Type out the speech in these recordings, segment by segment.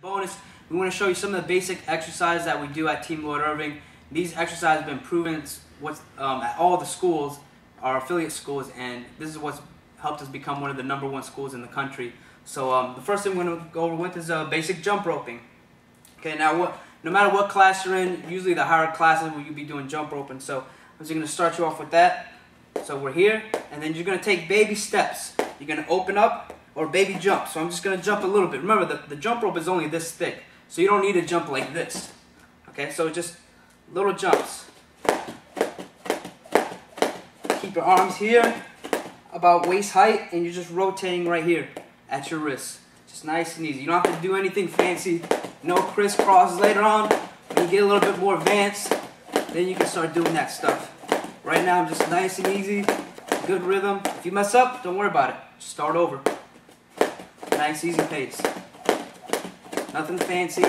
bonus, we want to show you some of the basic exercises that we do at Team Lloyd Irvin. These exercises have been proven at all the schools, our affiliate schools, and this is what's helped us become one of the #1 schools in the country. So the first thing we're going to go over with is basic jump roping. Okay, now no matter what class you're in, usually the higher classes will you be doing jump roping. So I'm just going to start you off with that. So we're here, and then you're going to take baby steps. You're going to open up or baby jump. So I'm just going to jump a little bit. Remember, the jump rope is only this thick, so you don't need to jump like this. Okay, so just little jumps. Keep your arms here, about waist height, and you're just rotating right here at your wrist. Just nice and easy. You don't have to do anything fancy. No crisscrosses later on. When you get a little bit more advanced, then you can start doing that stuff. Right now, just nice and easy, good rhythm. If you mess up, don't worry about it. Just start over. Nice, easy pace. Nothing fancy.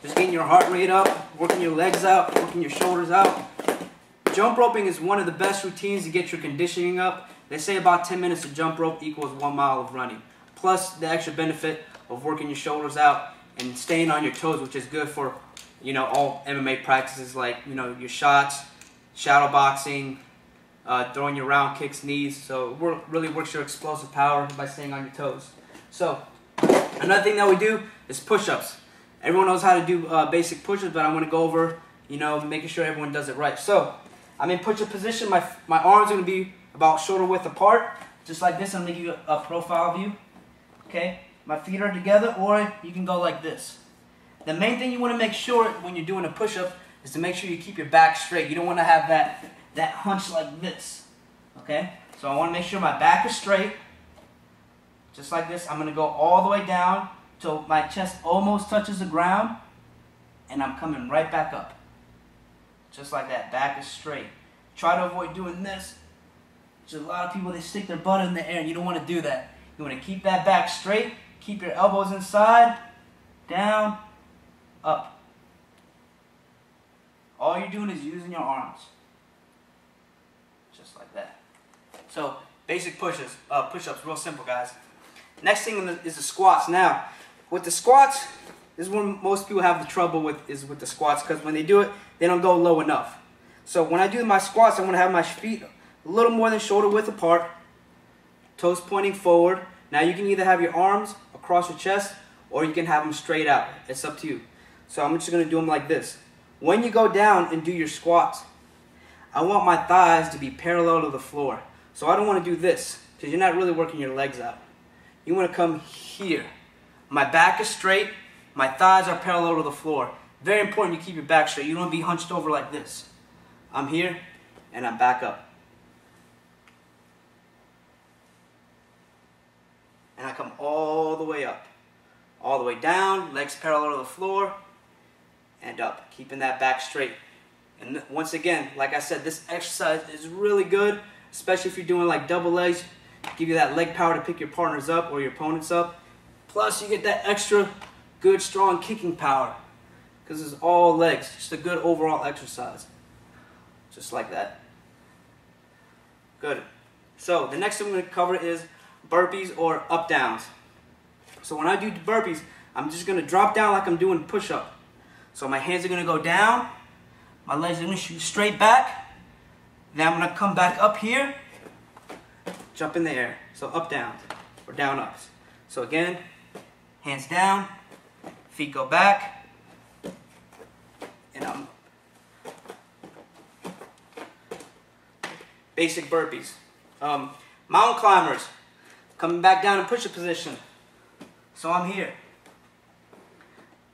Just getting your heart rate up, working your legs out, working your shoulders out. Jump roping is one of the best routines to get your conditioning up. They say about 10 minutes of jump rope equals 1 mile of running. Plus the extra benefit of working your shoulders out and staying on your toes, which is good for, all MMA practices like, your shots, shadow boxing, throwing your round kicks, knees. So it really works your explosive power by staying on your toes. So another thing that we do is push-ups. Everyone knows how to do basic push-ups, but I want to go over, making sure everyone does it right. So I'm in push-up position. My arms are going to be about shoulder width apart, just like this. I'm going to give you a profile view. Okay, my feet are together, or you can go like this. The main thing you want to make sure when you're doing a push-up is to make sure you keep your back straight. You don't want to have that hunch like this. Okay, so I want to make sure my back is straight, just like this. I'm going to go all the way down till my chest almost touches the ground, and I'm coming right back up. Just like that, back is straight. Try to avoid doing this. There's a lot of people, they stick their butt in the air, and you don't want to do that. You want to keep that back straight, keep your elbows inside, down, up. All you're doing is using your arms. Just like that. So, basic push-ups, real simple, guys. Next thing is the squats. Now, with the squats, this is when most people have the trouble with the squats, because when they do it, they don't go low enough. So when I do my squats, I'm going to have my feet a little more than shoulder width apart, toes pointing forward. Now you can either have your arms across your chest, or you can have them straight out. It's up to you. So I'm just going to do them like this. When you go down and do your squats, I want my thighs to be parallel to the floor. So I don't want to do this, because you're not really working your legs out. You want to come here. My back is straight. My thighs are parallel to the floor. Very important you keep your back straight. You don't want to be hunched over like this. I'm here, and I'm back up. And I come all the way up. All the way down, legs parallel to the floor, and up. Keeping that back straight. And once again, like I said, this exercise is really good, especially if you're doing like double legs. Give you that leg power to pick your partners up or your opponents up. Plus, you get that extra good, strong kicking power, because it's all legs. Just a good overall exercise. Just like that. Good. So, the next thing we're going to cover is burpees or up-downs. So, when I do burpees, I'm just going to drop down like I'm doing push-up. So, my hands are going to go down. My legs are going to shoot straight back. Then I'm going to come back up here. Jump in the air. So, up-down or down-ups. So, again, hands down. Feet go back, and I'm basic burpees. Mountain climbers, coming back down in push-up position. So I'm here.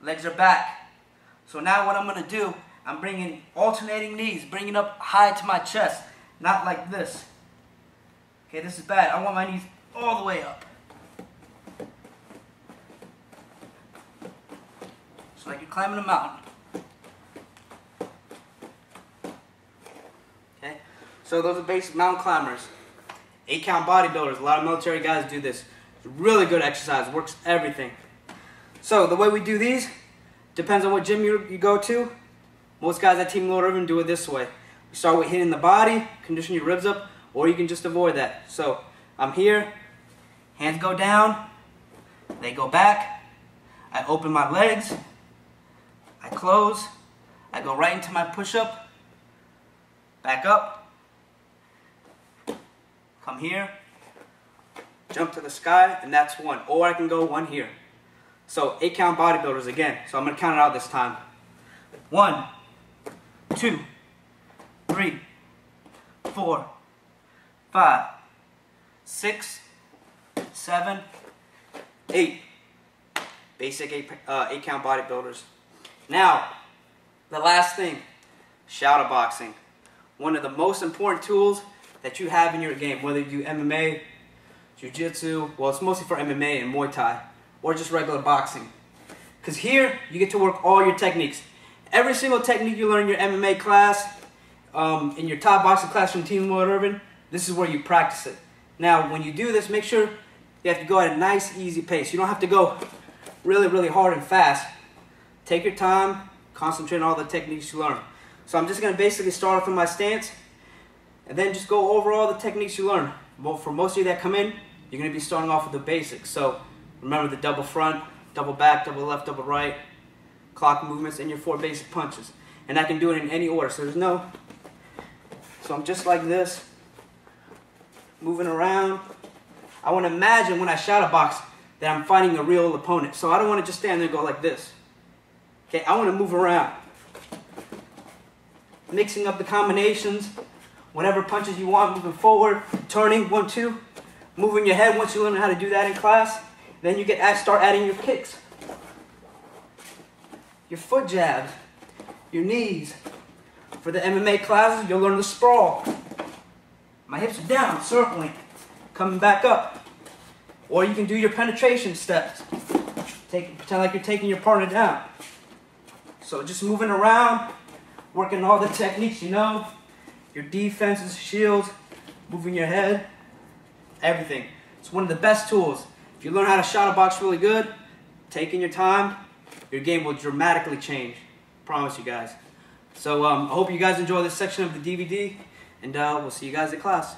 Legs are back. So now what I'm going to do, I'm bringing alternating knees, bringing up high to my chest, not like this. Okay, this is bad. I want my knees all the way up. Like you're climbing a mountain. Okay, so those are basic mountain climbers. 8-count bodybuilders. A lot of military guys do this. It's a really good exercise. Works everything. So the way we do these depends on what gym you go to. Most guys at Team Lloyd Irvin do it this way. You start with hitting the body, condition your ribs up, or you can just avoid that. So I'm here. Hands go down. They go back. I open my legs, I close, I go right into my push-up, back up, come here, jump to the sky, and that's one. Or I can go one here. So 8 count bodybuilders again. So I'm going to count it out this time. 1, 2, 3, 4, 5, 6, 7, 8. Basic 8 count bodybuilders. Now, the last thing, shadow boxing. One of the most important tools that you have in your game, whether you do MMA, Jiu-Jitsu, well, it's mostly for MMA and Muay Thai, or just regular boxing. Because here, you get to work all your techniques. Every single technique you learn in your MMA class, in your top boxing class from Team Lloyd Irvin, this is where you practice it. Now, when you do this, make sure you have to go at a nice, easy pace. You don't have to go really, really hard and fast. Take your time, concentrate on all the techniques you learn. So I'm just going to basically start off in my stance, and then just go over all the techniques you learn. Well, for most of you that come in, you're going to be starting off with the basics. So remember the double front, double back, double left, double right, clock movements, and your 4 basic punches. And I can do it in any order. So so I'm just like this, moving around. I want to imagine when I shadow box that I'm fighting a real opponent. So I don't want to just stand there and go like this. Okay, I want to move around. Mixing up the combinations, whatever punches you want, moving forward, turning, 1, 2, moving your head once you learn how to do that in class. Then you start adding your kicks, your foot jabs, your knees. For the MMA classes, you'll learn the sprawl. My hips are down, circling, coming back up. Or you can do your penetration steps. Pretend like you're taking your partner down. So just moving around, working all the techniques you know, your defenses, shields, moving your head, everything. It's one of the best tools. If you learn how to shadow box really good, taking your time, your game will dramatically change. Promise you guys. So I hope you guys enjoy this section of the DVD, and we'll see you guys in class.